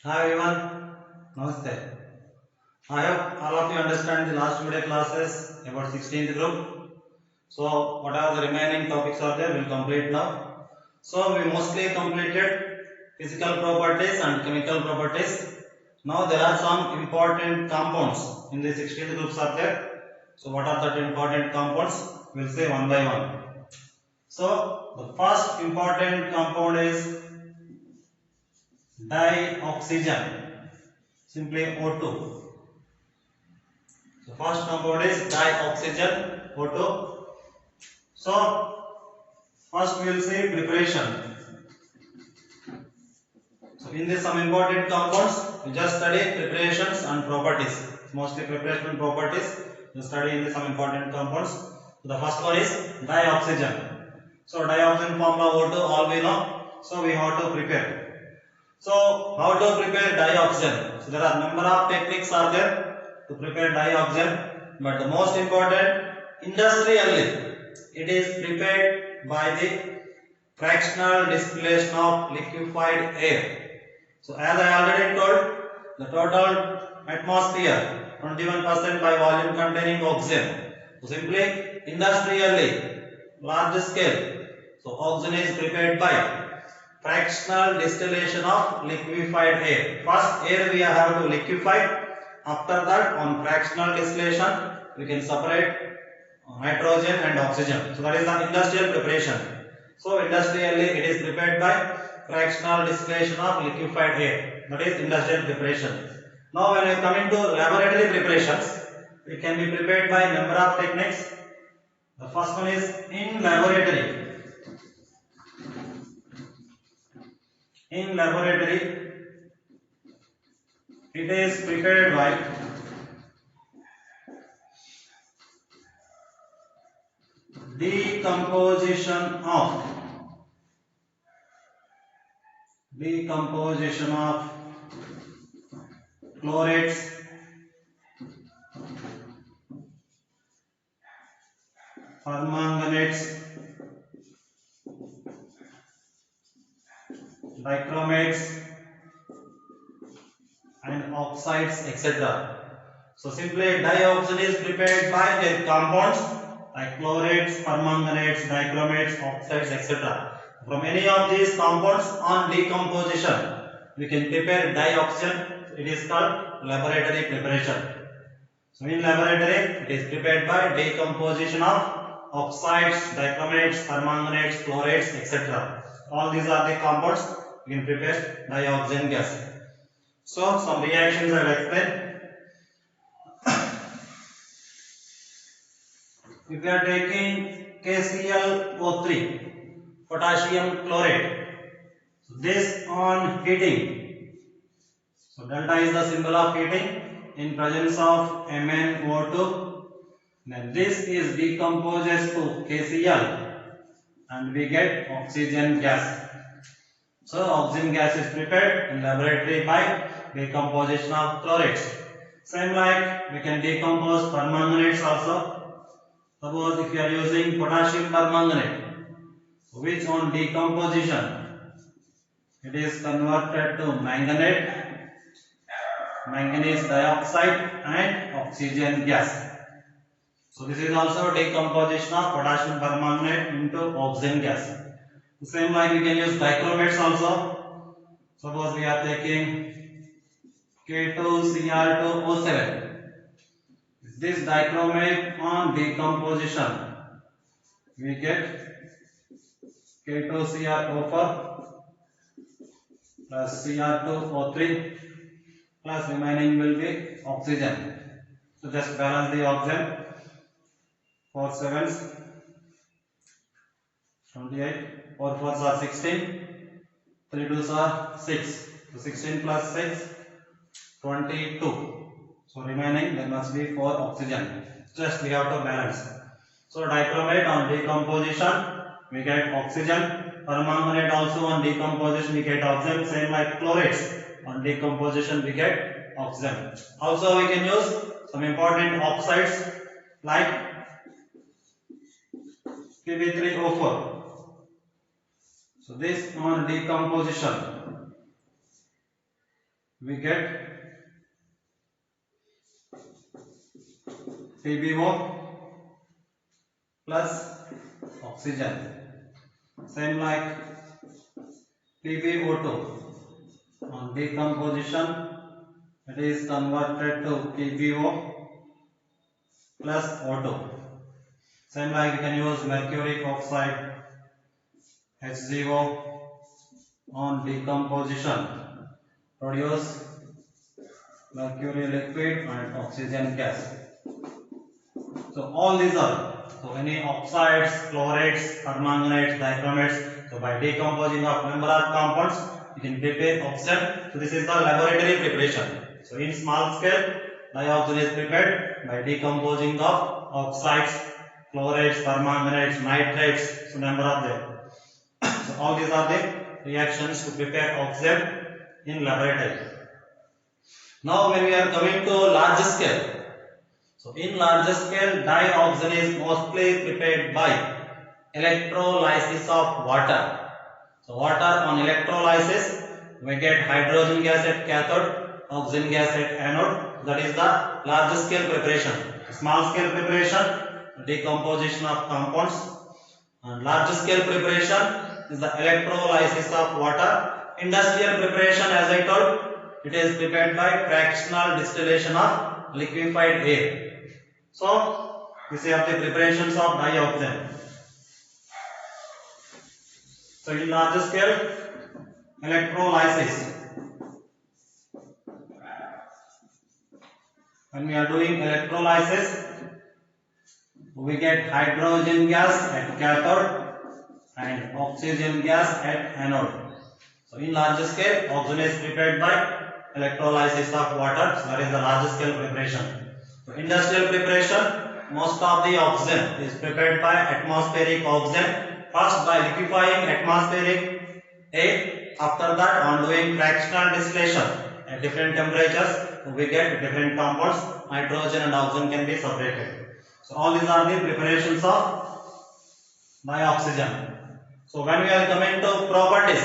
Hi everyone, Namaste. I hope all of you understand the last video classes about 16th group. So what are the remaining topics are there, we'll complete now. So we mostly completed physical properties and chemical properties. Now there are some important compounds in the 16th group subject. So what are the important compounds? We'll say one by one. So the first important compound is dioxygen, simply O2. So first compound is dioxygen O2. So first we will see preparation. So in this some important compounds we just study preparations and properties. Mostly preparation and properties. We study in this some important compounds. So the first one is dioxygen. So dioxygen formula O2 all we know. So we have to prepare. So how to prepare dioxygen? So there are number of techniques are there to prepare dioxygen, but the most important industrially it is prepared by the fractional distillation of liquefied air. So as I already told, the total atmosphere 21% by volume containing oxygen. So simply industrially large scale. So oxygen is prepared by fractional distillation of liquefied air. First air we have to liquefy. After that on fractional distillation we can separate nitrogen and oxygen. So that is the industrial preparation. So industrially it is prepared by fractional distillation of liquefied air. That is industrial preparation. Now when we come into laboratory preparations, it can be prepared by number of techniques. The first one is in laboratory. In laboratory it is prepared by decomposition of chlorates, permanganates, dichromates and oxides, etc. So simply dioxide is prepared by their compounds like chlorates, permanganates, dichromates, oxides, etc. From any of these compounds on decomposition we can prepare dioxide. It is called laboratory preparation. So in laboratory it is prepared by decomposition of oxides, dichromates, permanganates, chlorates, etc. All these are the compounds we can prepare dioxide gas. So some reactions I will explain. If we are taking KClO3, potassium chlorate, so this on heating, so delta is the symbol of heating in presence of MnO2, then this is decomposes to KCl and we get oxygen gas. So oxygen gas is prepared in laboratory by decomposition of chlorates. Same like we can decompose permanganates also. Suppose if you are using potassium permanganate, which on decomposition it is converted to manganate, manganese dioxide and oxygen gas. So this is also decomposition of potassium permanganate into oxygen gas. The same like we can use dichromates also. Suppose we are taking K2Cr2O7. This dichromate on decomposition we get K2Cr4 plus Cr2O3 plus remaining will be oxygen. So just balance the oxygen. 4 sevens 28, 4 fours are 16, 3 twos are 6. So 16 plus 6 22. So remaining there must be 4 oxygen. Just we have to balance. So dichromate on decomposition we get oxygen. Permanganate also on decomposition we get oxygen. Same like chlorates on decomposition we get oxygen. Also we can use some important oxides like Pb3O4. So this on decomposition we get PbO plus oxygen. Same like PbO2 on decomposition it is converted to PbO plus O2. Same like you can use mercuric oxide HCO on decomposition produce mercury liquid and oxygen gas. So all these are, so any oxides, chlorides, permanganates, dichromates, so by decomposing of number of compounds you can prepare oxygen. So this is the laboratory preparation. So in small scale dioxin is prepared by decomposing of oxides, chlorides, permanganates, nitrates, so number of them. So all these are the reactions to prepare oxygen in laboratory. Now when we are coming to large scale, so in large scale dioxin is mostly prepared by electrolysis of water. So water on electrolysis we get hydrogen gas at cathode, oxygen gas at anode. That is the large scale preparation. Small scale preparation, decomposition of compounds, and large scale preparation is the electrolysis of water. Industrial preparation, as I told, it is prepared by fractional distillation of liquefied air. So these are the preparations of dioxin. So in large scale electrolysis, when we are doing electrolysis we get hydrogen gas at cathode and oxygen gas at anode. So in large scale oxygen is prepared by electrolysis of water. So that is the large scale preparation. So industrial preparation, most of the oxygen is prepared by atmospheric oxygen. First by liquefying atmospheric air, after that on doing fractional distillation at different temperatures we get different compounds. Nitrogen and oxygen can be separated. So all these are the preparations of dioxygen. So when we are coming to properties,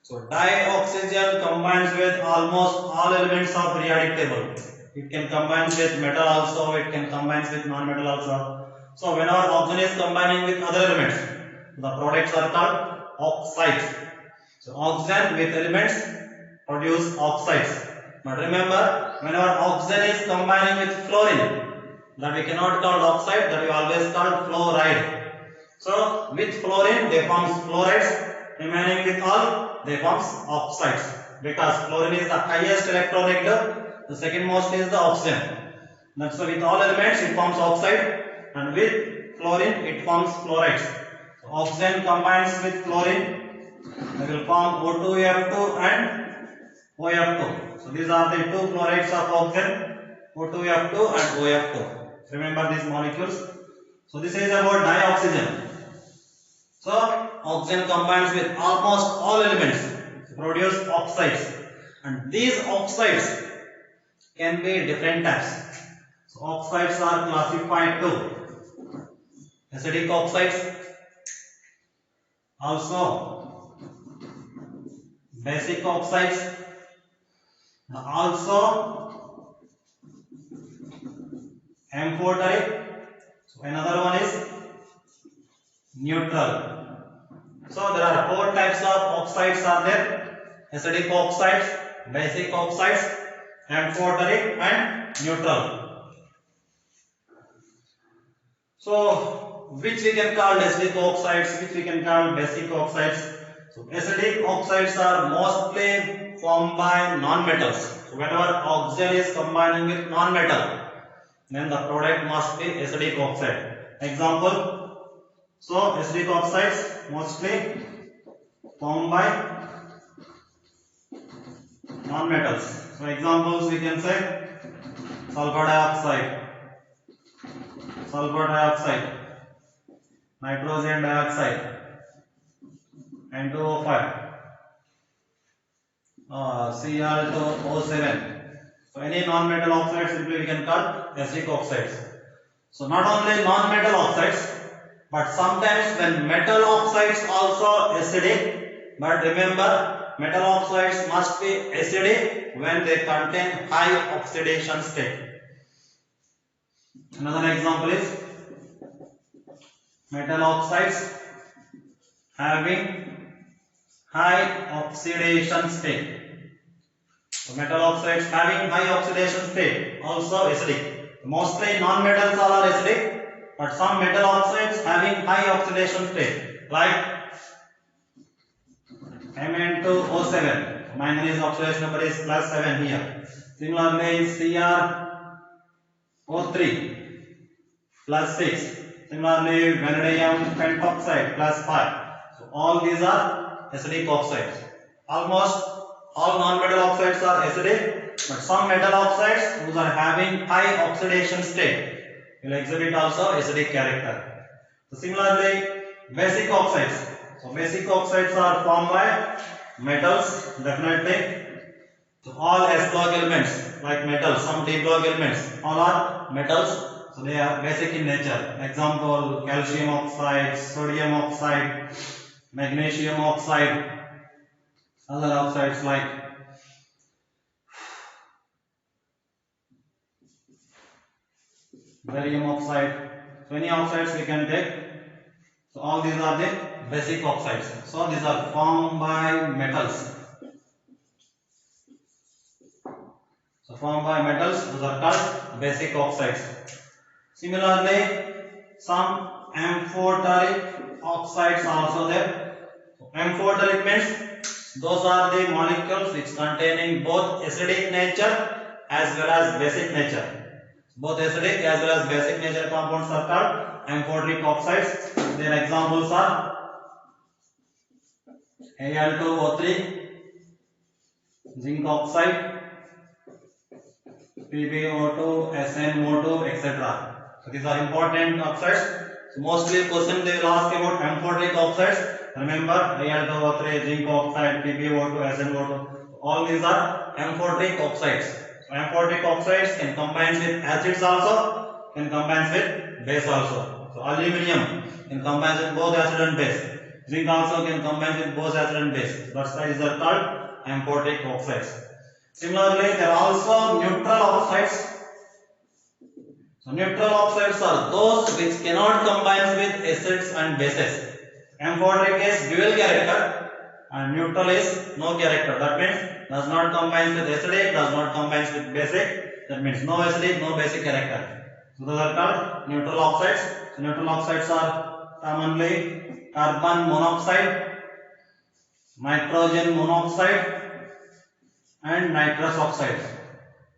so dioxygen combines with almost all elements of periodic table. It can combine with metal also, it can combine with non-metal also. So whenever oxygen is combining with other elements, the products are called oxides. So oxygen with elements produce oxides. But remember, whenever oxygen is combining with fluorine, that we cannot call oxide, that we always call fluoride. So with fluorine they form fluorides, remaining with all they form oxides, because fluorine is the highest electronegative, the second most is the oxygen. That's why with all elements it forms oxide, and with fluorine it forms fluorides. So oxygen combines with fluorine, they will form O2F2 and OF2. So these are the two fluorides of oxygen, O2F2 and OF2. Remember these molecules. So this is about dioxygen. So oxygen combines with almost all elements to produce oxides, and these oxides can be different types. So oxides are classified to acidic oxides, also basic oxides, and also amphoteric. So another one is neutral. So there are four types of oxides are there: acidic oxides, basic oxides, amphoteric and neutral. So which we can call acidic oxides, which we can call basic oxides. So acidic oxides are mostly formed by non-metals. So whenever oxygen is combining with non-metal, then the product must be acidic oxide. Example, so acidic oxides mostly formed by non-metals. So examples we can say sulfur dioxide, nitrogen dioxide, N2O5, Cl2O7. So any non-metal oxide simply we can call acidic oxides. So not only non-metal oxides, but sometimes when metal oxides also acidic, But remember, metal oxides must be acidic when they contain high oxidation state. Another example is metal oxides having high oxidation state. So metal oxides having high oxidation state also acidic. Mostly non-metals all are acidic, but some metal oxides having high oxidation state like Mn2O7. Manganese oxidation number is +7 here. Similarly, CrO3 +6. Similarly, vanadium pentoxide +5. So all these are acidic oxides. Almost all non-metal oxides are acidic, but some metal oxides who are having high oxidation state will exhibit also acidic character. So similarly, basic oxides. So basic oxides are formed by metals, definitely. So all S block elements like metals, some D block elements, all are metals. So they are basic in nature. Example: calcium oxide, sodium oxide, magnesium oxide, other oxides like barium oxide. So any oxides we can take. So all these are the basic oxides. So these are formed by metals. So formed by metals, those are called basic oxides. Similarly, some amphoteric oxides are also there. So amphoteric means those are the molecules which containing both acidic nature as well as basic nature. Both acidic as well as basic nature compounds are called amphoteric oxides. Their examples are Al2O3, zinc oxide, PbO2, SnO2, etc. So these are important oxides. So mostly question they will ask about amphoteric oxides. Remember, Al2O3, zinc oxide, PbO2, SnO2. All these are amphoteric oxides. So amphoteric oxides can combine with acids also, can combine with base also. So aluminium can combine with both acid and base. Zinc also can combine with both acid and base. That's why these are called amphoteric oxides. Similarly, there are also neutral oxides. So neutral oxides are those which cannot combine with acids and bases. Amphoteric is dual character and neutral is no character. That means does not combine with acidic, does not combine with basic. That means no acidic, no basic character. So those are called neutral oxides. So neutral oxides are commonly carbon monoxide, nitrogen monoxide, and nitrous oxide.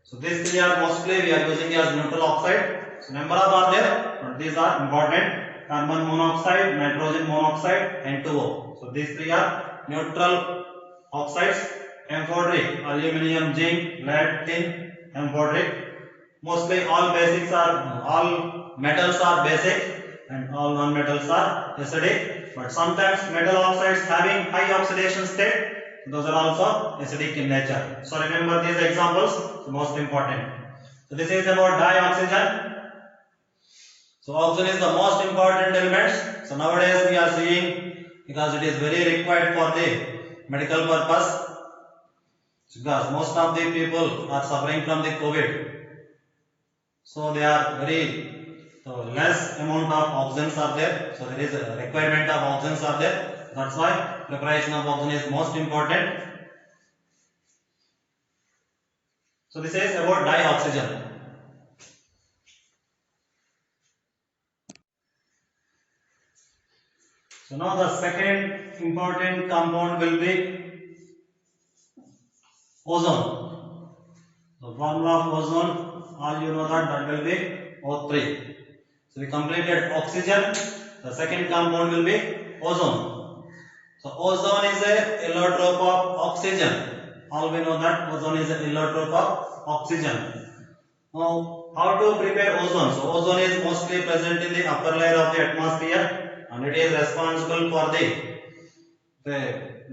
So these three are mostly we are using as neutral oxide. So number of are there, but these are important: carbon monoxide, nitrogen monoxide, and 2O. So these three are neutral oxides. Amphoteric: aluminium, zinc, lead, tin. Amphoteric. Mostly all metals are basic and all non-metals are acidic. But sometimes metal oxides having high oxidation state, those are also acidic in nature. So remember these examples, the most important. So this is about dioxygen. So oxygen is the most important element. So nowadays we are seeing, because it is very required for the medical purpose, because most of the people are suffering from the COVID. So they are less amount of oxygens are there. So there is a requirement of oxygens are there. That's why preparation of oxygen is most important. So this is about dioxygen. So now the second important compound will be ozone. So formula of ozone, all you know that will be O3. So we completed oxygen. The second compound will be ozone. So ozone is a allotrope of oxygen. All we know that ozone is a allotrope of oxygen. Now, how to prepare ozone? So ozone is mostly present in the upper layer of the atmosphere, and it is responsible for the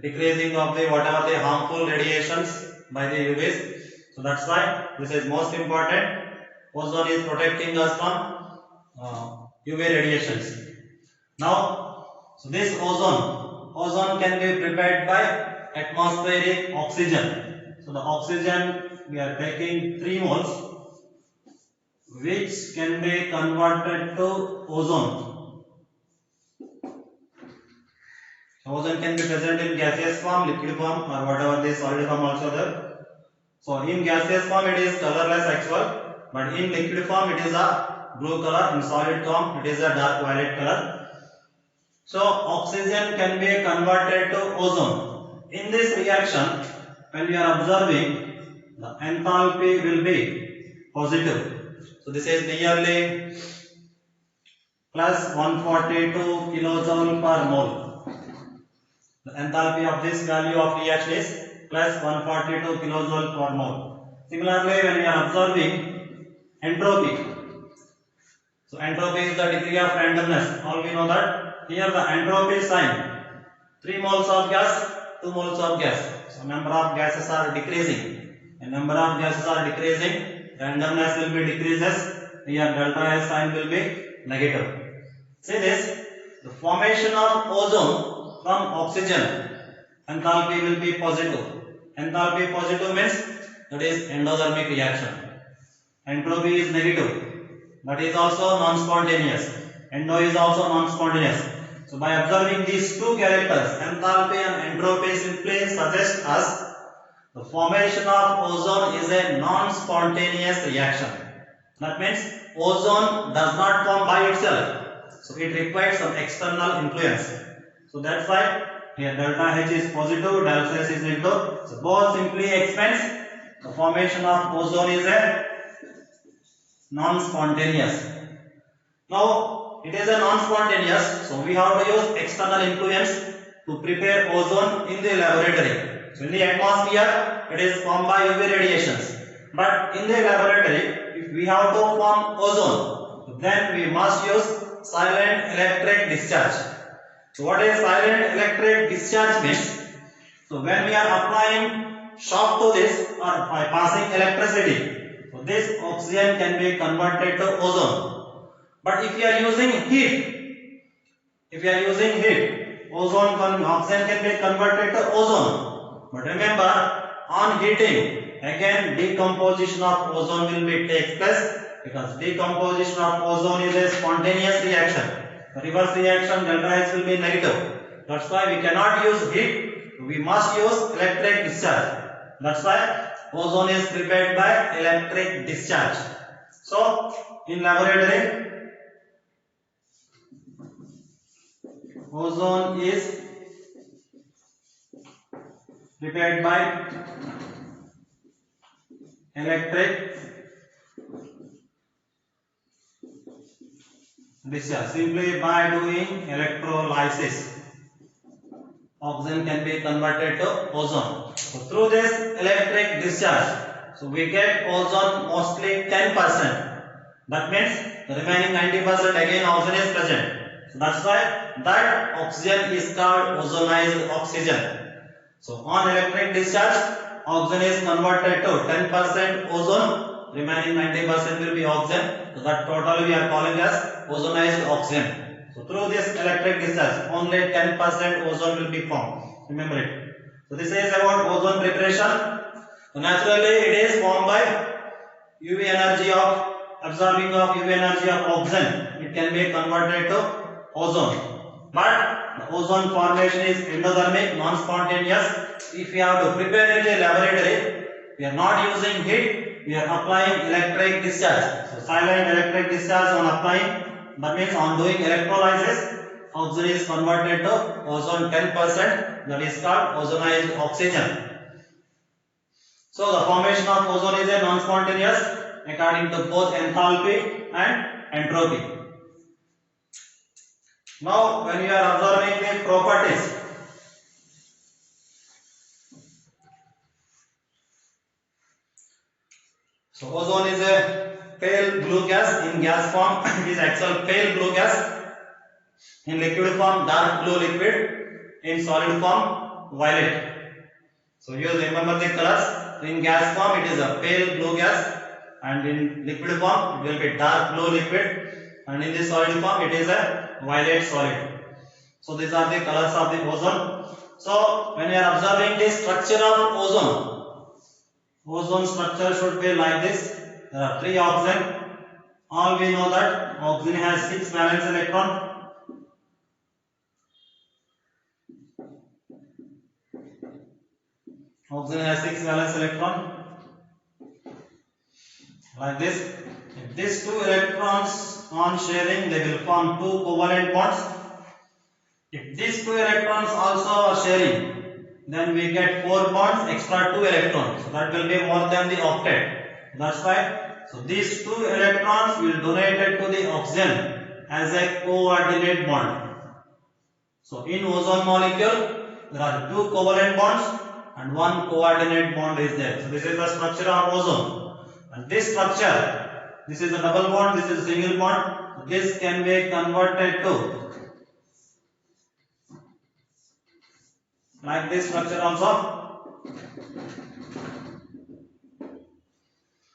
decreasing of the whatever the harmful radiations by the UVs. So that's why this is most important. Ozone is protecting us from UV radiations. Now, so this ozone ozone can be prepared by atmospheric oxygen. So the oxygen we are taking 3 moles, which can be converted to ozone. Ozone can be present in gaseous form, liquid form, or whatever the solid form also there. So in gaseous form it is colorless actual, but in liquid form it is a blue color. In solid form it is a dark violet color. So oxygen can be converted to ozone. In this reaction, when we are observing, the enthalpy will be positive. So this is nearly plus 142 kilojoule per mole. The enthalpy of this value of reaction is plus 142 kilojoule per mole. Similarly, when we are observing entropy, so entropy is the degree of randomness. All we know that here the entropy sign, 3 moles of gas, 2 moles of gas. So number of gases are decreasing. And number of gases are decreasing, randomness will be decreases. Here delta S sign will be negative. See this, the formation of ozone from oxygen, enthalpy will be positive. Enthalpy positive means that is endothermic reaction. Entropy is negative. That is also non-spontaneous. Endo is also non-spontaneous. So by observing these two characters, enthalpy and entropy, simply suggest us the formation of ozone is a non-spontaneous reaction. That means ozone does not form by itself. So it requires some external influence. So that's why here delta H is positive, delta S is negative. So both simply explains the formation of ozone is a non-spontaneous. Now it is a non-spontaneous, so we have to use external influence to prepare ozone in the laboratory. So in the atmosphere it is formed by UV radiations, but in the laboratory if we have to form ozone, then we must use silent electric discharge. So what is silent electric discharge means? So when we are applying shock to this or by passing electricity, so this oxygen can be converted to ozone. But if you are using heat, oxygen can be converted to ozone. But remember, on heating, again decomposition of ozone will be takes place, because decomposition of ozone is a spontaneous reaction. The reverse reaction delta H will be negative. That's why we cannot use heat. We must use electric discharge. That's why ozone is prepared by electric discharge. So in laboratory, ozone is prepared by electric discharge. Simply by doing electrolysis, oxygen can be converted to ozone. So through this electric discharge, so we get ozone mostly 10%. That means the remaining 90% again oxygen is present. So that's why that oxygen is called ozonized oxygen. So on electric discharge, oxygen is converted to 10% ozone, remaining 90% will be oxygen. So that total we are calling as ozonized oxygen. So through this electric discharge, only 10% ozone will be formed. Remember it. So this is about ozone preparation. So naturally it is formed by UV energy of absorbing of UV energy of oxygen. It can be converted to ozone. But the ozone formation is endothermic, non-spontaneous. If we have to prepare it in a laboratory, we are not using heat, we are applying electric discharge. So silent electric discharge on applying, that means on doing electrolysis, oxygen is converted to ozone 10%, that is called ozonized oxygen. So the formation of ozone is a non-spontaneous according to both enthalpy and entropy. Now when you are observing the properties, so ozone is a pale blue gas. In gas form it is actual pale blue gas, in liquid form dark blue liquid, in solid form violet. So you remember the colors. In gas form it is a pale blue gas, and in liquid form it will be dark blue liquid, and in the solid form it is a violet solid. So these are the colors of the ozone. So when we are observing the structure of ozone structure should be like this. There are 3 oxygen. All we know that oxygen has 6 valence electron. Oxygen has 6 valence electron. Like this. If these 2 electrons on sharing, they will form 2 covalent bonds. If these 2 electrons also are sharing, then we get 4 bonds, extra 2 electrons. So that will be more than the octet. That's why. So these 2 electrons will donate it to the oxygen as a coordinate bond. So in ozone molecule, there are 2 covalent bonds and 1 coordinate bond is there. So this is the structure of ozone. And this structure, this is a double bond, this is a single bond. This can be converted to like this structure also.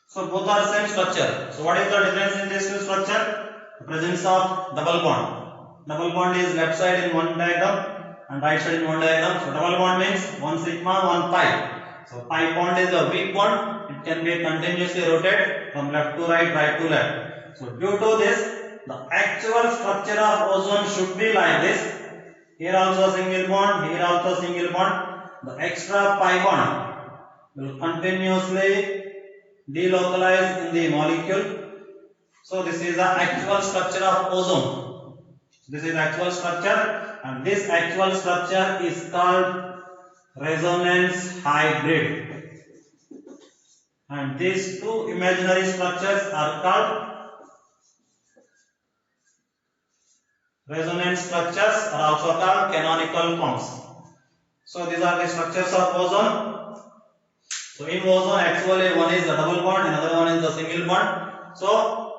So both are same structure. So what is the difference in these two structure? The presence of double bond. Double bond is left side in one diagram and right side in one diagram. So double bond means 1 sigma, 1 pi. So pi bond is a weak bond. It can be continuously rotated from left to right, right to left. So due to this, the actual structure of ozone should be like this. Here also single bond, here also single bond. The extra pi bond will continuously delocalize in the molecule. So this is the actual structure of ozone. This is actual structure, and this actual structure is called resonance hybrid. And these 2 imaginary structures are called resonance structures, are also called canonical forms. So these are the structures of ozone. So in ozone, actually one is a double bond, another one is a single bond. So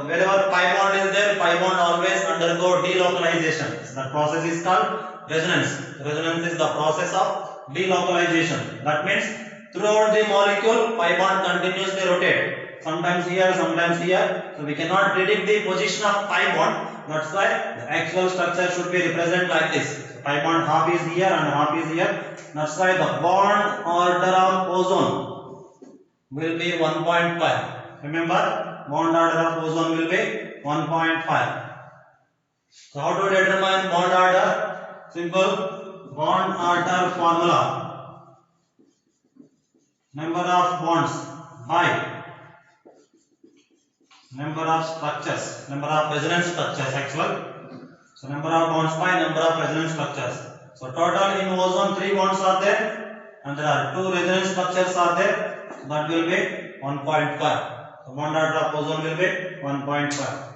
wherever pi bond is there, pi bond always undergo delocalization. So that process is called resonance. Resonance is the process of delocalization. That means throughout the molecule, pi bond continuously rotate. Sometimes here, sometimes here. So we cannot predict the position of pi bond. That's why the actual structure should be represented like this. So pi bond half is here and half is here. That's why the bond order of ozone will be 1.5. Remember, bond order of ozone will be 1.5. So how to determine bond order? Simple. Bond order formula. Number of bonds by number of structures, number of resonance structures actually. So number of bonds by number of resonance structures. So total in ozone 3 bonds are there and there are 2 resonance structures are there. So that will be 1.5. So bond order of ozone will be 1.5.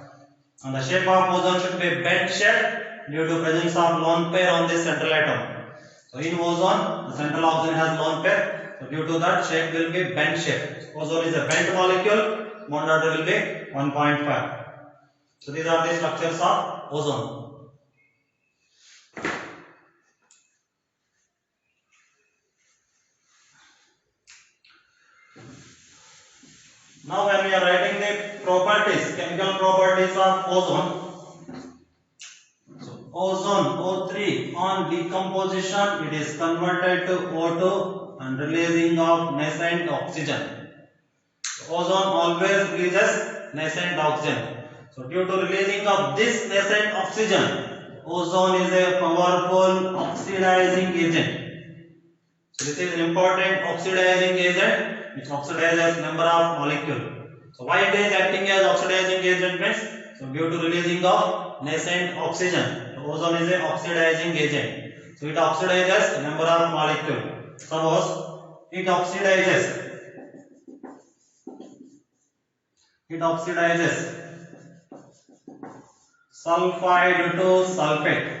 And the shape of ozone should be bent shape due to presence of lone pair on this central atom. So in ozone, the central oxygen has lone pair. So due to that, shape will be bent shape. So ozone is a bent molecule. Bond order will be 1.5. So these are the structures of ozone. Now when we are writing the properties, chemical properties of ozone. So ozone O3 on decomposition, it is converted to O2 and releasing of nascent oxygen. So ozone always releases nascent oxygen. So due to releasing of this nascent oxygen, ozone is a powerful oxidizing agent. So this is important oxidizing agent which oxidizes number of molecule. So why it is acting as oxidizing agent means, so due to releasing of nascent oxygen, so ozone is an oxidizing agent. So it oxidizes number of molecule. Suppose it oxidizes sulfide to sulfate.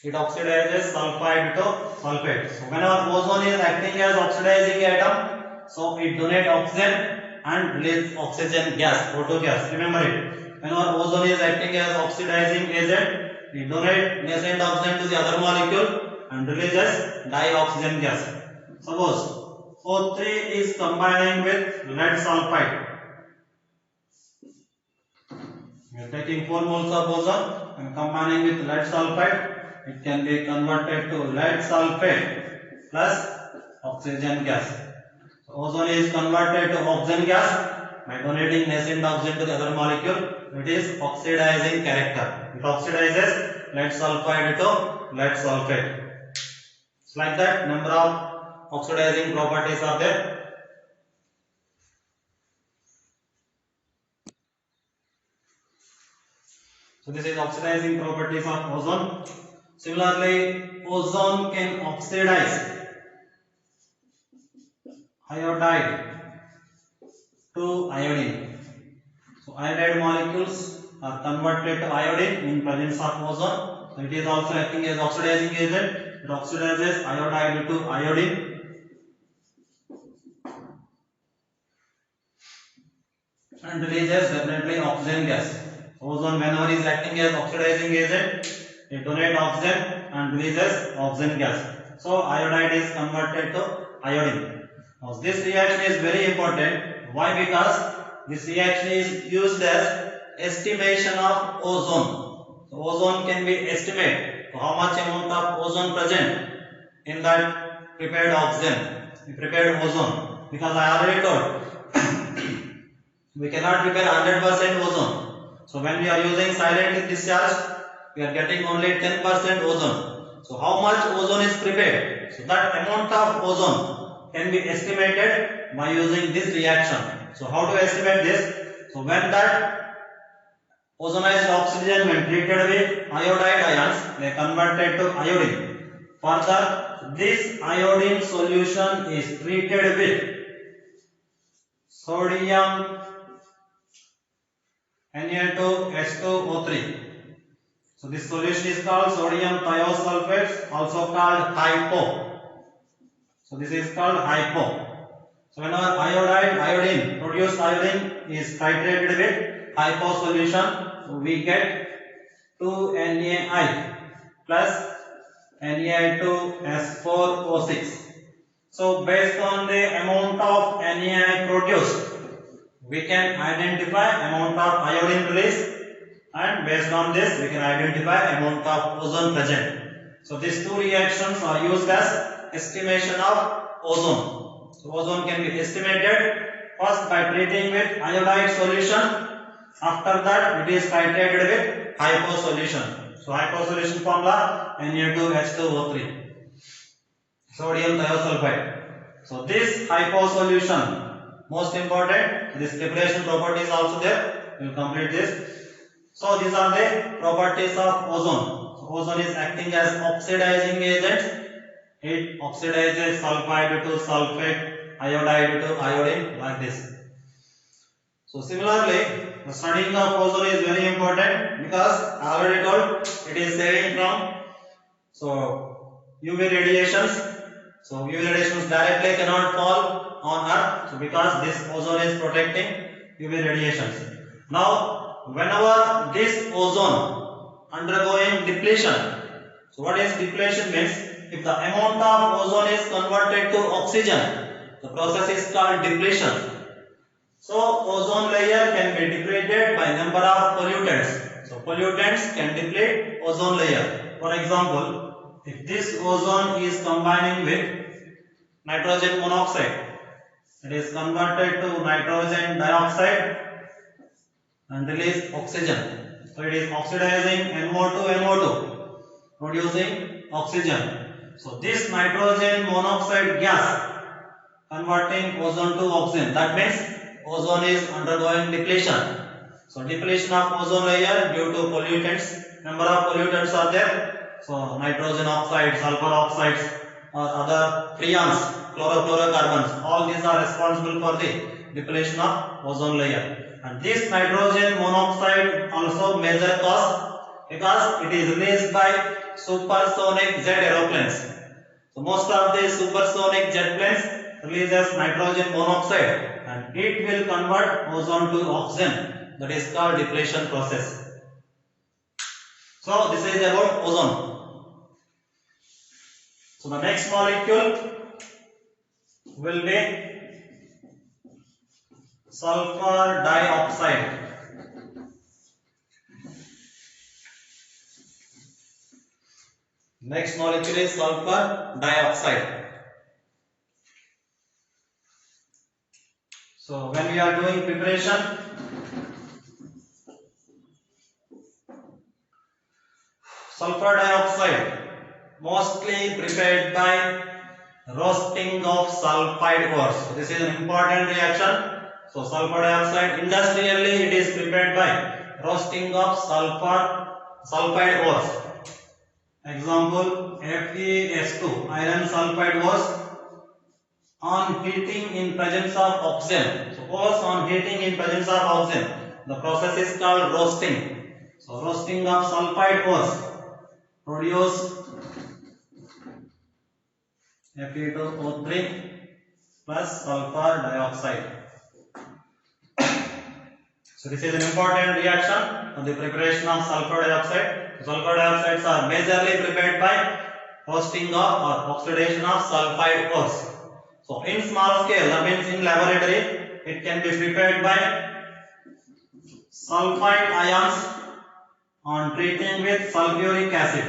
It oxidizes sulfide to sulfate. So whenever ozone is acting as oxidizing atom, so it donates oxygen and release oxygen gas, O2 gas. Remember it. Whenever ozone is acting as oxidizing agent, it donates nascent oxygen to the other molecule and releases dioxygen gas. Suppose O3 is combining with lead sulfide. We are taking 4 moles of ozone and combining with lead sulfide. It can be converted to lead sulfate plus oxygen gas. So ozone is converted to oxygen gas by donating nascent oxygen to the other molecule. It is oxidizing character. It oxidizes lead sulfide to lead sulfate. It's like that. Number of oxidizing properties are there. So this is oxidizing properties of ozone. Similarly, ozone can oxidize iodide to iodine. So iodide molecules are converted to iodine in presence of ozone. So it is also acting as oxidizing agent. It oxidizes iodide to iodine. And releases definitely oxygen gas. Ozone, whenever is acting as oxidizing agent, it donates oxygen and releases oxygen gas. So iodide is converted to iodine. Now this reaction is very important. Why? Because this reaction is used as estimation of ozone. So ozone can be estimated. So how much amount of ozone present in that prepared oxygen, prepared ozone? Because I already told we cannot prepare 100% ozone. So when we are using silent discharge, we are getting only 10% ozone. So how much ozone is prepared? So that amount of ozone can be estimated by using this reaction. So how to estimate this? So when that ozonized oxygen when treated with iodide ions, they converted to iodine. Further, this iodine solution is treated with sodium Na2H2O3. So this solution is called sodium thiosulfate, also called hypo. So this is called hypo. So whenever iodine produced iodine is titrated with hypo solution, so we get 2NaI plus Na2S4O6. So based on the amount of NaI produced, we can identify amount of iodine release, and based on this we can identify amount of ozone present. So these two reactions are used as estimation of ozone. So ozone can be estimated first by treating with iodide solution. After that it is titrated with hypo solution. So hypo solution formula Na2H2O3, sodium thiosulfate. So this hypo solution, most important, this preparation property is also there. We will complete this. So these are the properties of ozone. So ozone is acting as oxidizing agent. It oxidizes sulfide to sulfate, iodide to iodine, like this. So similarly, the studying of ozone is very important because I already told it is saving from UV radiations. So UV radiations directly cannot fall on Earth. So because this ozone is protecting UV radiations. Now whenever this ozone undergoing depletion, so what is depletion means? If the amount of ozone is converted to oxygen, the process is called depletion. So ozone layer can be depleted by number of pollutants. So pollutants can deplete ozone layer. For example, if this ozone is combining with nitrogen monoxide, it is converted to nitrogen dioxide and release oxygen. So it is oxidizing NO2, producing oxygen. So this nitrogen monoxide gas converting ozone to oxygen. That means ozone is undergoing depletion. So depletion of ozone layer due to pollutants. Number of pollutants are there. So nitrogen oxide, sulfur oxides, or other freons, chlorofluorocarbons. All these are responsible for the depletion of ozone layer. And this nitrogen monoxide also major cause because it is released by supersonic jet aeroplanes. So most of the supersonic jet planes releases nitrogen monoxide and it will convert ozone to oxygen. That is called depletion process. So this is about ozone. So the next molecule will be sulfur dioxide. Next molecule is sulfur dioxide. So when we are doing preparation, sulfur dioxide mostly prepared by roasting of sulfide ores. So this is an important reaction. So sulfur dioxide industrially it is prepared by roasting of sulfide ores. Example FeS2 iron sulfide ores on heating in presence of oxygen. So ores on heating in presence of oxygen. The process is called roasting. So roasting of sulfide ores produce Fe2O3 plus sulfur dioxide. So this is an important reaction of the preparation of sulfur dioxide. Sulfur dioxides are majorly prepared by roasting of or oxidation of sulfide ores. So in small scale, that means in laboratory, it can be prepared by sulfide ions on treating with sulfuric acid.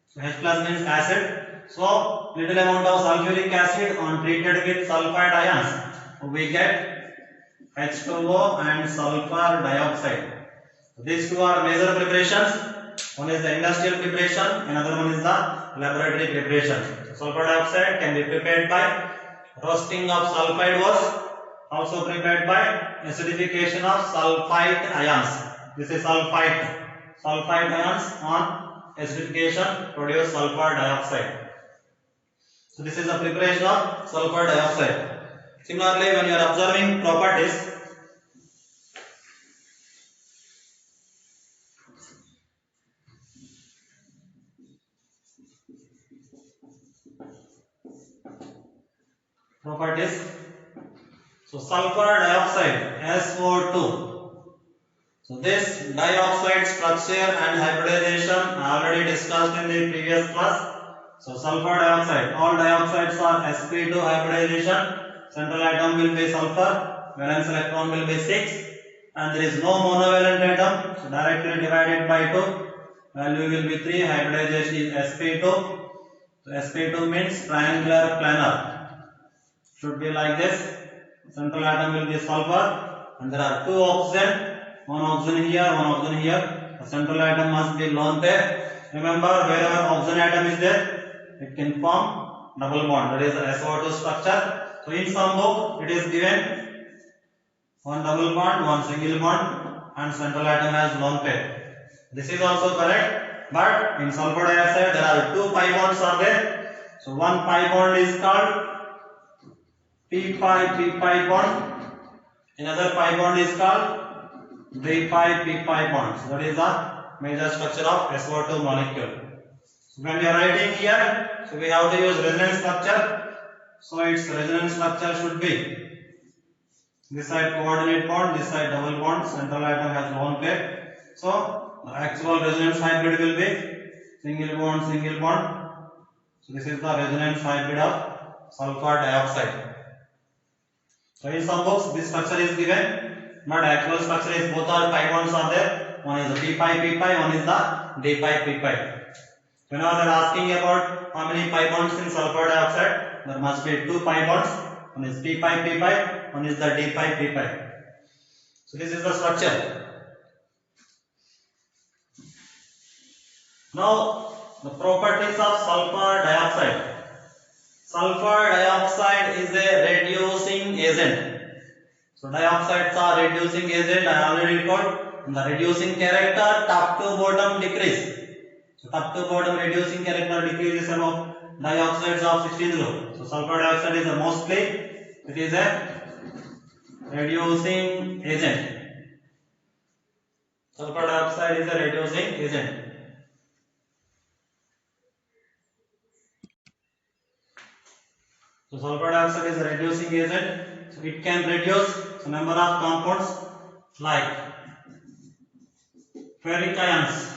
So H plus means acid. So little amount of sulfuric acid on treated with sulfide ions, we get H2O and sulfur dioxide. So these two are major preparations. One is the industrial preparation, another one is the laboratory preparation. So sulfur dioxide can be prepared by roasting of sulfide ores, also prepared by acidification of sulfide ions. This is sulfide ions on acidification produce sulfur dioxide. So this is the preparation of sulfur dioxide. Similarly, when you are observing properties, so sulfur dioxide SO2. So this dioxide structure and hybridization already discussed in the previous class. So sulfur dioxide, all dioxides are sp2 hybridization. Central atom will be sulfur, valence electron will be 6, and there is no monovalent atom. So directly divided by 2, value will be 3. Hybridization is sp2. So sp2 means triangular planar. Should be like this. Central atom will be sulfur, and there are 2 oxygen. One oxygen here, one oxygen here. The central atom must be lone pair. Remember, wherever oxygen atom is there, it can form double bond. That is the SO2 structure. So in some book, it is given one double bond, one single bond, and central atom has lone pair. This is also correct, but in sulfur dioxide there are 2 pi bonds are there. So one pi bond is called p-pi bond. Another pi bond is called d-pi p-pi bond. So that is the major structure of SO2 molecule. So when we are writing here, so we have to use resonance structure. So its resonance structure should be this side coordinate bond, this side double bond, central atom has lone pair. So the actual resonance hybrid will be single bond, single bond. So this is the resonance hybrid of sulfur dioxide. So in some books this structure is given, but actual structure is both are pi bonds are there. One is the p-pi, one is the d-pi, p-pi. Whenever they are asking about how many pi bonds in sulfur dioxide, there must be 2 pi bonds. One is p-pi, one is the d-pi, p-pi. So this is the structure. Now the properties of sulfur dioxide. Sulfur dioxide is a reducing agent. So dioxides are reducing agent. I already told the reducing character top to bottom decrease. So top to bottom reducing character decreases about dioxides of 16 low. So sulfur dioxide is a mostly it is a reducing agent. Sulfur dioxide is a reducing agent. So sulfur dioxide is a reducing agent. So it can reduce the number of compounds like ferric ions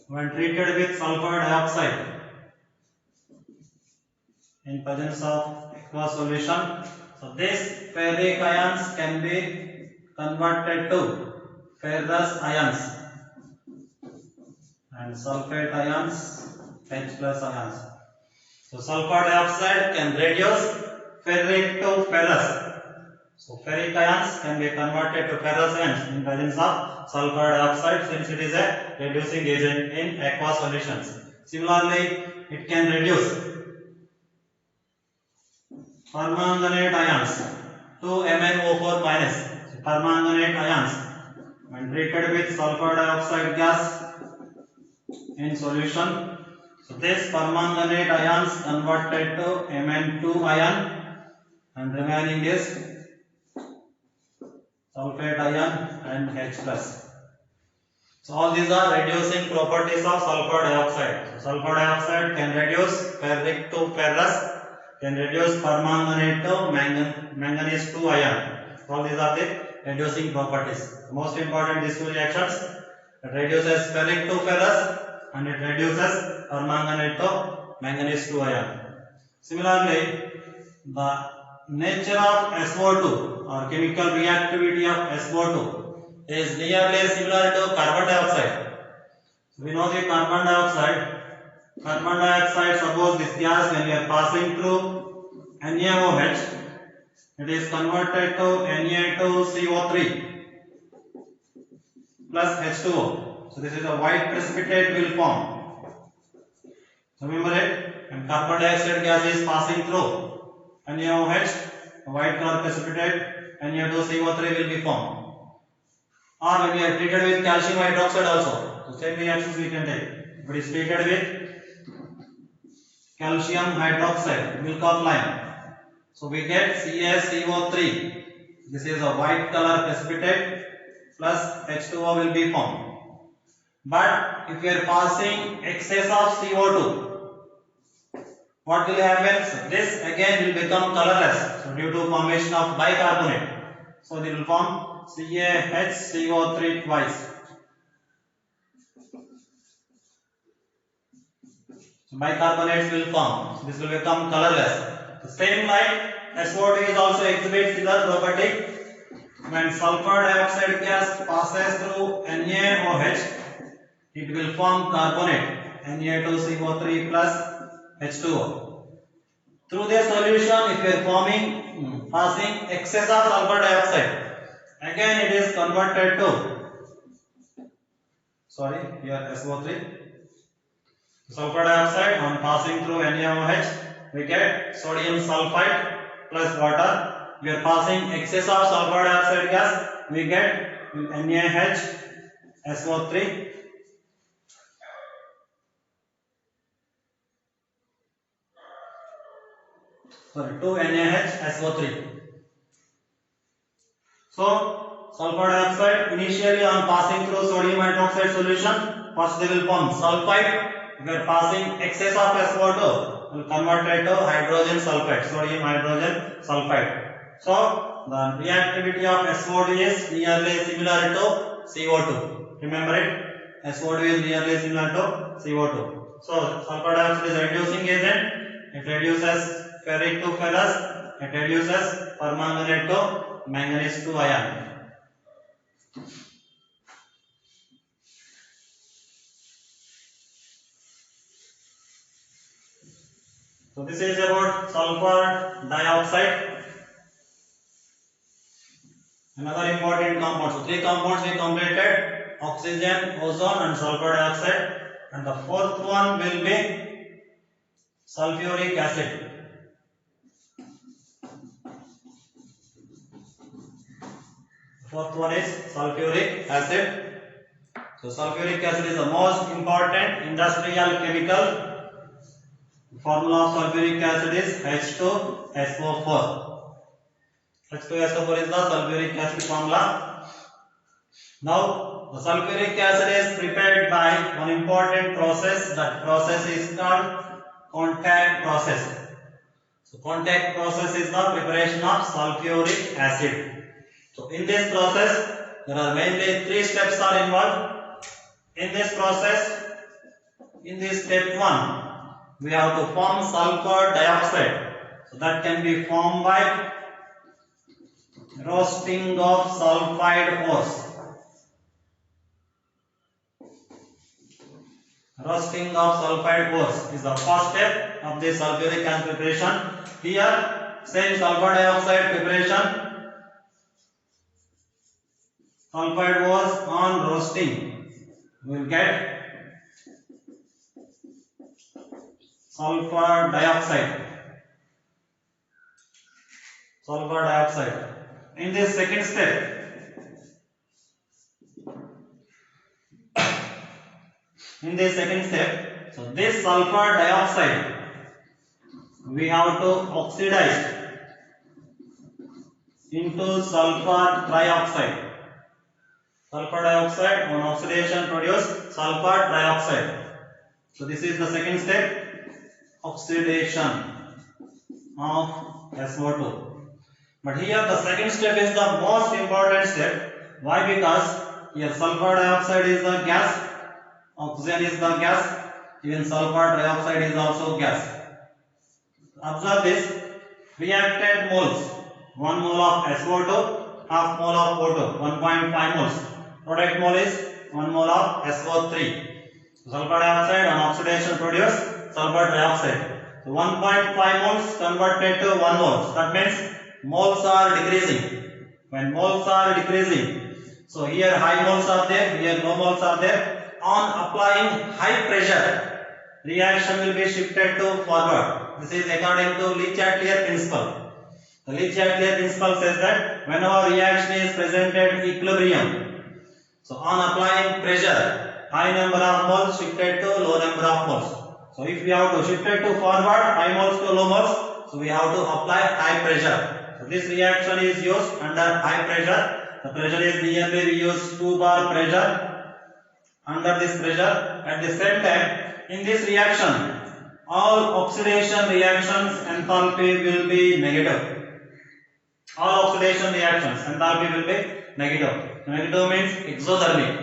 when treated with sulfur dioxide in presence of aqueous solution. So these ferric ions can be converted to ferrous ions and sulfate ions, H plus ions. So sulfur dioxide can reduce ferric to ferrous. So ferric ions can be converted to ferrous ions in presence of sulfur dioxide since it is a reducing agent in aqueous solutions. Similarly, it can reduce permanganate ions to MnO4 minus. So permanganate ions when treated with sulfur dioxide gas in solution. So this permanganate ions converted to Mn2 ion and remaining is sulfate ion and H plus. So all these are reducing properties of sulfur dioxide. So sulfur dioxide can reduce ferric to ferrous, can reduce permanganate to manganese 2 ion. So all these are the reducing properties. The most important these two reactions, it reduces ferric to ferrous and it reduces permanganate to manganese 2 ion. Similarly, the nature of SO2 or chemical reactivity of SO2 is nearly similar to carbon dioxide. So we know the carbon dioxide. Carbon dioxide, suppose this gas when we are passing through NaOH, it is converted to Na2CO3 plus H2O. So this is a white precipitate will form. Remember it? When carbon dioxide gas is passing through NaOH, a white color precipitate Na2CO3 will be formed. Or when we are treated with calcium hydroxide also, the same reactions we can take. If it is treated with calcium hydroxide, milk of lime, so we get CaCO3. This is a white color precipitate plus H2O will be formed. But if we are passing excess of CO2, what will happen? So this again will become colorless. So due to formation of bicarbonate, so it will form CaHCO3 twice. So bicarbonates will form. So this will become colorless. The same like SO2 is also exhibits similar property. When sulfur dioxide gas passes through NaOH, it will form carbonate Na2CO3 plus H2O. Through this solution, if you are passing excess of sulfur dioxide, again it is converted to here SO3. Sulfur dioxide on passing through NaOH, we get sodium sulfide plus water. We are passing excess of sulfur dioxide gas, we get NaHSO3 . Sorry, 2 NaHSO3. So sulfur dioxide initially on passing through sodium hydroxide solution, first they will form sulfide. We are passing excess of SO2, will convert it to hydrogen sulfide, sodium hydrogen sulfide. So the reactivity of SO2 is nearly similar to CO2. Remember it? SO2 is nearly similar to CO2. So sulfur dioxide is a reducing agent. It reduces ferric to ferrous. It reduces permanganate to manganese 2 ion. So this is about sulfur dioxide. Another important compound. So 3 compounds we completed: oxygen, ozone and sulfur dioxide. And the 4th one will be sulfuric acid. The 4th one is sulfuric acid. So sulfuric acid is the most important industrial chemical. The formula of sulfuric acid is H2SO4. H2SO4 is the sulfuric acid formula. Now, the sulfuric acid is prepared by one important process. That process is called contact process. So, contact process is the preparation of sulfuric acid. So, in this process, there are mainly 3 steps are involved. In this process, in this step 1, we have to form sulfur dioxide. So, that can be formed by roasting of sulfide ores. roasting of sulfide ores is the first step of the sulfuric acid preparation. Here, same sulfur dioxide preparation, sulfide ores on roasting, we will get sulfur dioxide. Sulfur dioxide. In this second step, so this sulfur dioxide we have to oxidize into sulfur trioxide. Sulfur dioxide on oxidation produce sulfur trioxide. So this is the second step, oxidation of SO2. But here the second step is the most important step. Why? Because here sulfur dioxide is the gas, oxygen is the gas, even sulfur trioxide is also gas. Observe this, reactant moles, 1 mole of SO2, half mole of O2, 1.5 moles. Product mole is 1 mole of SO3. Sulfur dioxide on oxidation produce sulfur trioxide. So 1.5 moles converted to 1 mole. That means moles are decreasing. When moles are decreasing, so here high moles are there, here low moles are there. On applying high pressure, reaction will be shifted to forward. This is according to Le Chatelier principle. The Le Chatelier principle says that whenever reaction is presented equilibrium, so on applying pressure, high number of moles shifted to low number of moles. So if we have to shift it to forward, high moles to low moles, so we have to apply high pressure. So this reaction is used under high pressure. The pressure is nearly we use 2 bar pressure. Under this pressure, at the same time, in this reaction, all oxidation reactions enthalpy will be negative. All oxidation reactions enthalpy will be negative. Negative means exothermic.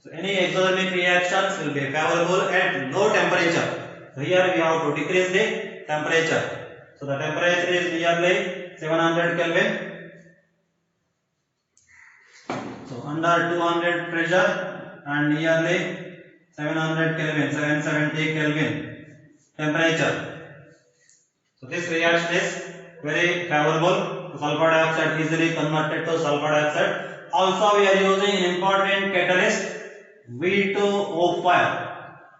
So any exothermic reactions will be favorable at low temperature. So here we have to decrease the temperature. So the temperature is nearly 700 Kelvin. So under 200 pressure and nearly 700 Kelvin, 770 Kelvin temperature. So this reaction is very favorable. Sulfur dioxide easily converted to sulfur dioxide. Also we are using an important catalyst, V2O5,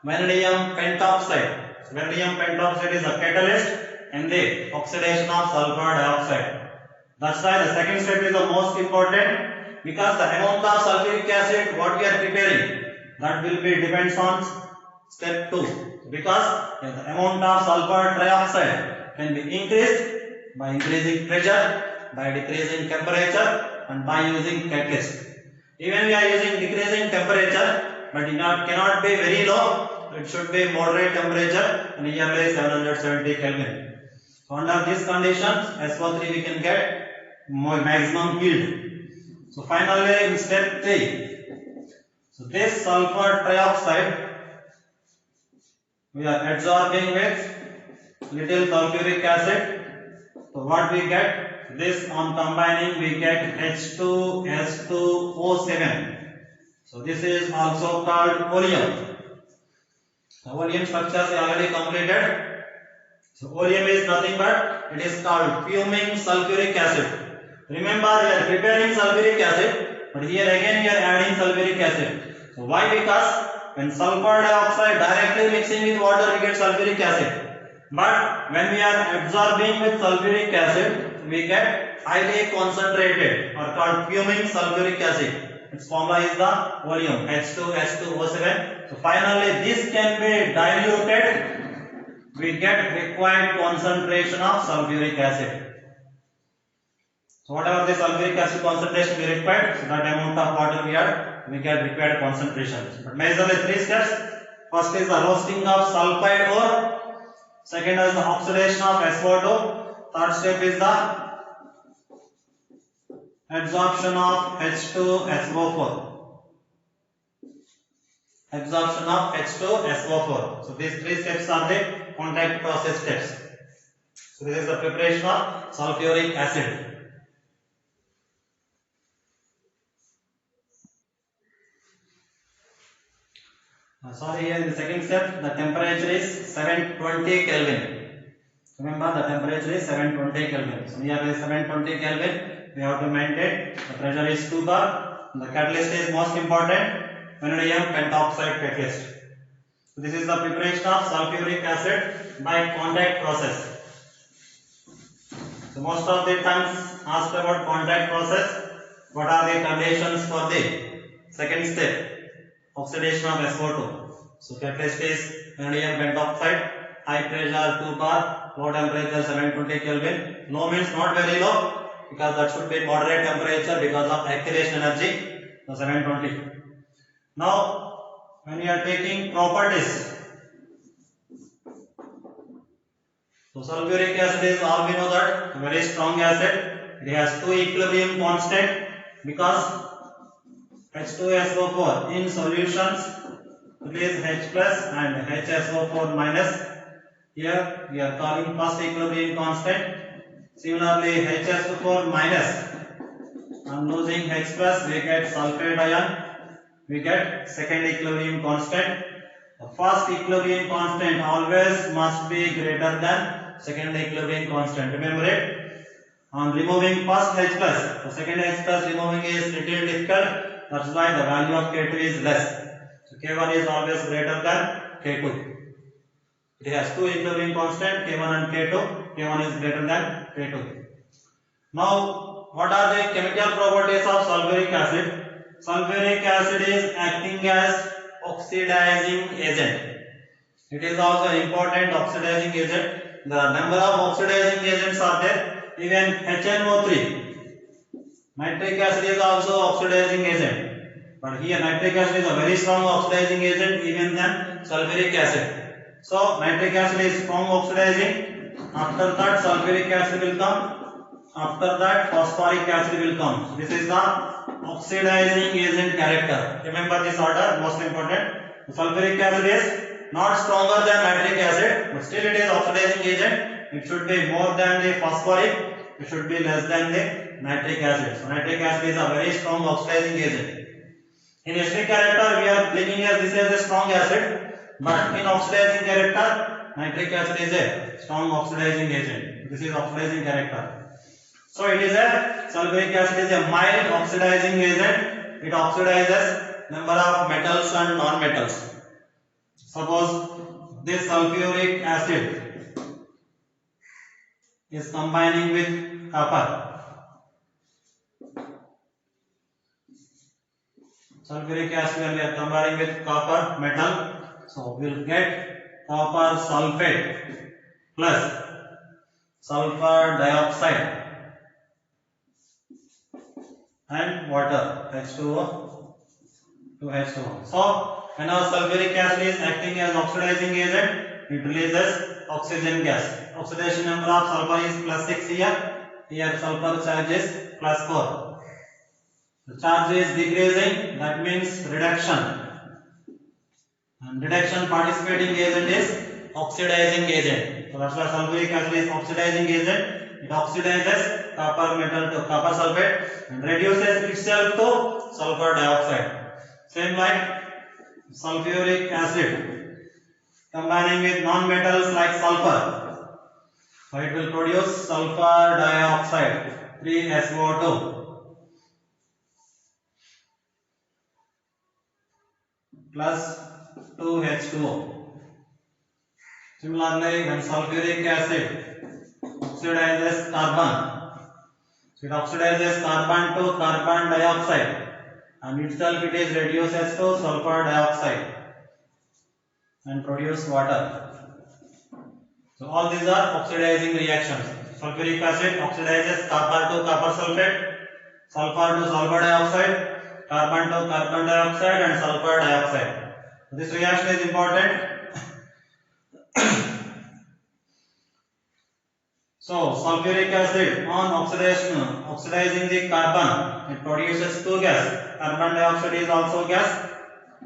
vanadium pentoxide. So vanadium pentoxide is a catalyst in the oxidation of sulfur dioxide. That's why the second step is the most important, because the amount of sulfuric acid what we are preparing, that will be depends on step 2. Because the amount of sulfur trioxide can be increased by increasing pressure, by decreasing temperature, and by using catalyst. Even we are using decreasing temperature, but it cannot be very low. It should be moderate temperature, nearly 770 Kelvin. So under these conditions, SO3 we can get maximum yield. So finally in step 3, so this sulfur trioxide we are absorbing with little sulfuric acid. So what we get, this on combining we get H2S2O7. So this is also called oleum. The oleum structure is already completed. So oleum is nothing but it is called fuming sulfuric acid. Remember we are preparing sulfuric acid, but here again we are adding sulfuric acid. So why? Because when sulfur dioxide directly mixing with water we get sulfuric acid. But when we are absorbing with sulfuric acid, we get highly concentrated or called fuming sulfuric acid. Its formula is the oleum, H2S2O7. So finally this can be diluted. We get required concentration of sulfuric acid. So whatever the sulfuric acid concentration we required, so that amount of water we add, we get required concentration. But majorly 3 steps. First is the roasting of sulfide ore. Second is the oxidation of SO2. Third step is the absorption of H2SO4. Absorption of H2SO4. So these 3 steps are the contact process steps. So this is the preparation of sulfuric acid. Sorry, here in the second step, the temperature is 720 Kelvin. Remember, the temperature is 720 Kelvin. So here is 720 Kelvin. We have to maintain. The pressure is 2 bar. The catalyst is most important. Vanadium pentoxide catalyst. So this is the preparation of sulfuric acid by contact process. So most of the times asked about contact process. What are the conditions for the second step? Oxidation of SO2. So catalyst is vanadium pentoxide, high pressure 2 bar, low temperature 720 Kelvin. Low means not very low, because that should be moderate temperature because of activation energy, so 720. Now when you are taking properties, so sulfuric acid is, all we know that, a very strong acid. It has 2 equilibrium constant because H2SO4 in solutions it is H plus and HSO4 minus. Here we are calling first equilibrium constant. Similarly HSO4 minus, I am losing H plus, we get sulfate ion, we get second equilibrium constant. The first equilibrium constant always must be greater than second equilibrium constant. Remember it. On removing first H plus, the second H plus removing is little difficult. That's why the value of K2 is less. So K1 is always greater than K2. It has 2 equilibrium constant, K1 and K2. K1 is greater than K2. Now, what are the chemical properties of sulfuric acid? Sulfuric acid is acting as oxidizing agent. It is also important oxidizing agent. The number of oxidizing agents are there. Even HNO3. Nitric acid is also oxidizing agent, but here nitric acid is a very strong oxidizing agent even than sulfuric acid. So nitric acid is strong oxidizing. After that sulfuric acid will come. After that phosphoric acid will come. So this is the oxidizing agent character. Remember this order, most important. Sulfuric acid is not stronger than nitric acid, but still it is oxidizing agent. It should be more than the phosphoric. It should be less than the nitric acid. So nitric acid is a very strong oxidizing agent. In acidic character, we are bringing as this as a strong acid, but in oxidizing character, nitric acid is a strong oxidizing agent. This is oxidizing character. So it is a sulfuric acid is a mild oxidizing agent. It oxidizes number of metals and non-metals. Suppose this sulfuric acid is combining with copper. Sulfuric acid when we are combining with copper metal, so we will get copper sulfate plus sulfur dioxide and water, H2O to H2O. So when our sulfuric acid is acting as oxidizing agent, it releases oxygen gas. Oxidation number of sulfur is plus 6 here. Here sulfur charge is plus 4. The charge is decreasing, that means reduction. And reduction participating agent is oxidizing agent. So that's why sulfuric acid is oxidizing agent. It oxidizes copper metal to copper sulfate and reduces itself to sulfur dioxide. Same like sulfuric acid combining with non-metals like sulfur. So it will produce sulfur dioxide, 3SO2 plus 2H2O. Similarly, when sulfuric acid oxidizes carbon, so it oxidizes carbon to carbon dioxide and itself it is reduces to sulfur dioxide and produce water. So all these are oxidizing reactions. Sulfuric acid oxidizes copper to copper sulfate, sulfur to sulfur dioxide, carbon to carbon dioxide and sulfur dioxide. This reaction is important. So sulfuric acid on oxidizing the carbon, it produces two gas. Carbon dioxide is also gas,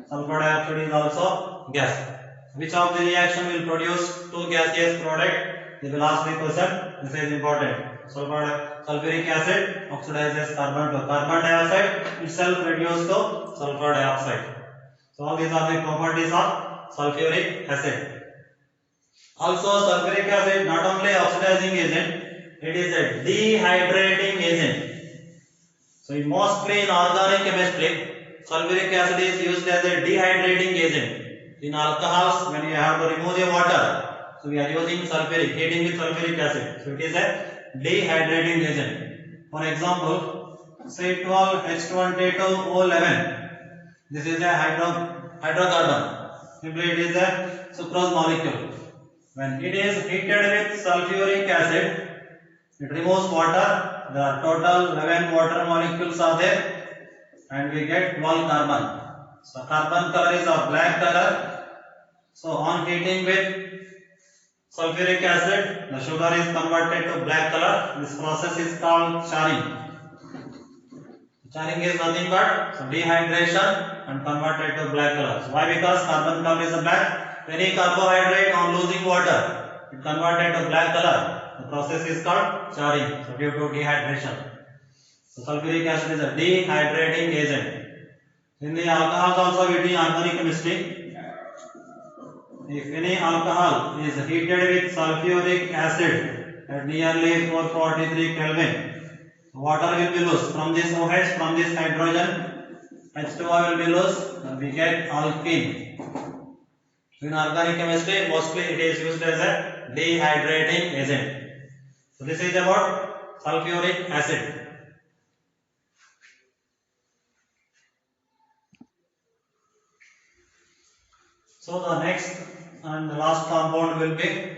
sulfur dioxide is also gas. Which of the reaction will produce two gaseous product? They will ask the question. This is important. Sulfuric acid oxidizes carbon to carbon dioxide, itself reduced to sulfur dioxide. So all these are the properties of sulfuric acid. Also sulfuric acid not only oxidizing agent, it is a dehydrating agent. So mostly in organic chemistry, sulfuric acid is used as a dehydrating agent. In alcohols, when you have to remove the water, so we are using sulfuric, heating with sulfuric acid. So it is a dehydrating agent. For example, say 12H20O11. This is a hydrocarbon. Simply it is a sucrose molecule. When it is heated with sulfuric acid, it removes water. There are total 11 water molecules are there, and we get 12 carbon. So carbon color is a black color. So on heating with sulfuric acid, the sugar is converted to black color. This process is called charring. Charring is nothing but dehydration and converted to black color. So why? Because carbon color is a black. Any carbohydrate on losing water, it converted to black color. The process is called charring. So due to dehydration. So sulfuric acid is a dehydrating agent. In the alcohols also we do organic chemistry. If any alcohol is heated with sulfuric acid at nearly 443 Kelvin, water will be loose from this OH, from this hydrogen, H2O will be loose, and we get alkene. So in organic chemistry, mostly it is used as a dehydrating agent. So this is about sulfuric acid. So the next and the last compound will be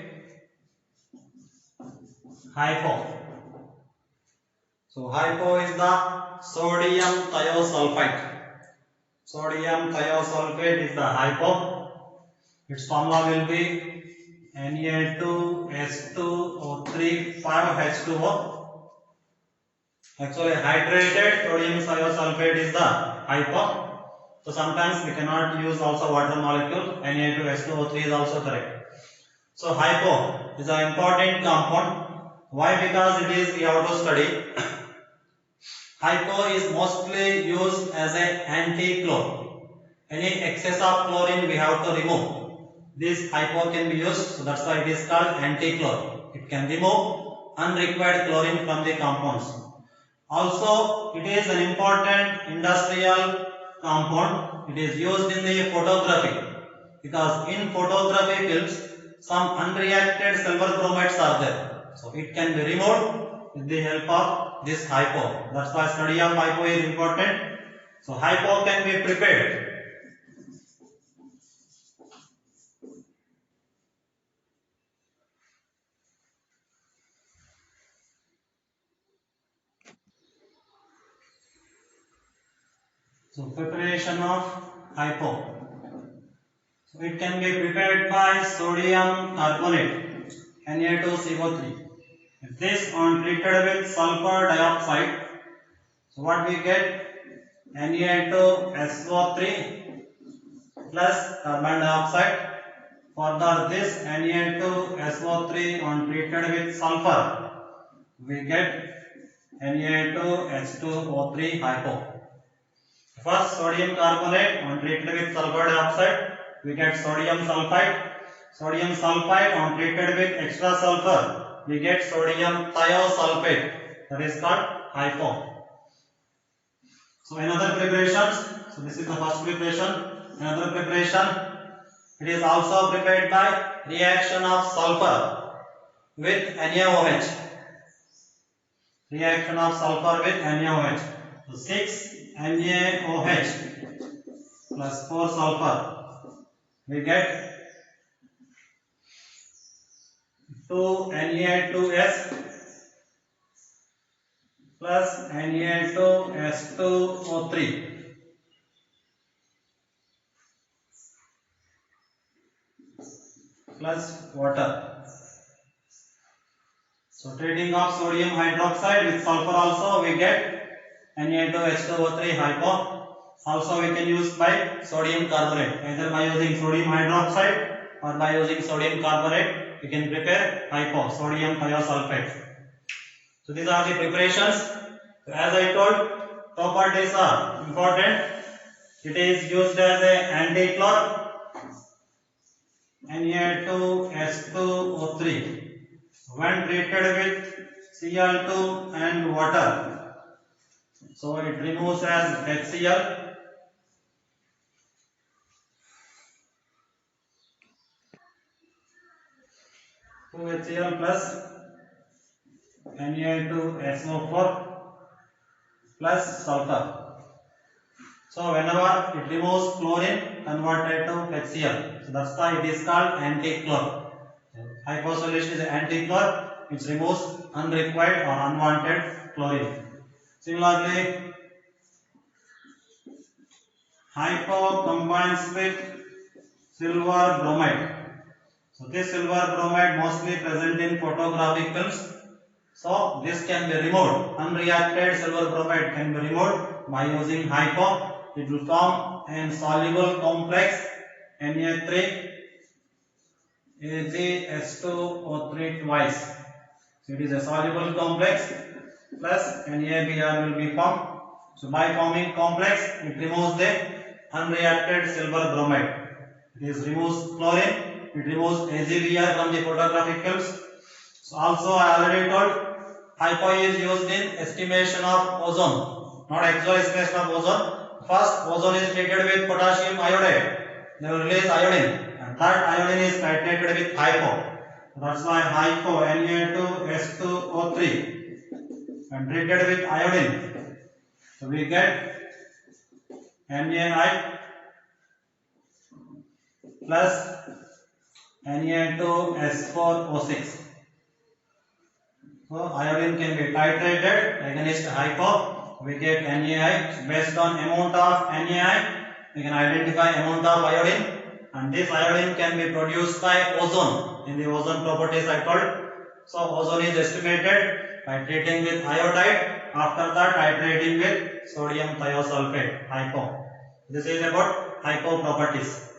hypo. So hypo is the sodium thiosulfate. Sodium thiosulfate is the hypo. Its formula will be Na2S2O3 5H2O. Actually hydrated sodium thiosulfate is the hypo. So sometimes we cannot use also water molecule. Na2S2O3 is also correct. So hypo is an important compound. Why? Because it is we have to study. Hypo is mostly used as an anti-chlor. Any excess of chlorine we have to remove. This hypo can be used, so that's why it is called anti-chlor. It can remove unrequired chlorine from the compounds. Also, it is an important industrial compound. It is used in the photography, because in photography films some unreacted silver bromides are there. So it can be removed with the help of this hypo. That's why study of hypo is important. So hypo can be prepared. So preparation of hypo. So it can be prepared by sodium carbonate, Na2CO3. If this on treated with sulfur dioxide, so what we get? Na2SO3 plus carbon dioxide. Further this Na2SO3 on treated with sulfur, we get Na2H2O3 hypo. First sodium carbonate on treated with sulfur dioxide, we get sodium sulfite. Sodium sulfite on treated with extra sulfur, we get sodium thiosulfate. That is called hypo. So another preparations. So this is the first preparation. Another preparation. It is also prepared by reaction of sulfur with NaOH. Reaction of sulfur with NaOH. So 6 NaOH plus 4 sulfur, we get 2 Na2S plus Na2S2O3 plus water. So treating of sodium hydroxide with sulfur also, we get Na2H2O3 hypo. Also we can use by sodium carbonate, either by using sodium hydroxide or by using sodium carbonate. We can prepare hypo, sodium thiosulfate. So these are the preparations. So as I told, properties are important. It is used as a anti-clot. Na2S2O3 when treated with Cl2 and water, so it removes as HCl. HCl plus Na2SO4 plus sulfur. So whenever it removes chlorine converted to HCl, so that's why it is called anti-chlor. Hypo solution is anti-chlor, which removes unrequired or unwanted chlorine. Similarly, hypo combines with silver bromide. So this silver bromide mostly present in photographic films. So this can be removed. Unreacted silver bromide can be removed by using hypo. It will form an soluble complex Na3 AgS2O3 twice. So it is a soluble complex plus NaBr will be formed. So by forming complex, it removes the unreacted silver bromide. It is removes chlorine. It removes AgBr from the photographic films. So also I already told hypo is used in estimation of ozone, not actual estimation of ozone. First, ozone is treated with potassium iodide. They will release iodine, and that iodine is titrated with hypo. That's why hypo Na2S2O3 and treated with iodine. So we get NaI plus Na2S4O6. So iodine can be titrated against hypo. We get NaI. Based on amount of NaI, we can identify amount of iodine, and this iodine can be produced by ozone. In the ozone properties I told. So ozone is estimated by treating with iodide. After that, titrating with sodium thiosulfate, hypo. This is about hypo properties.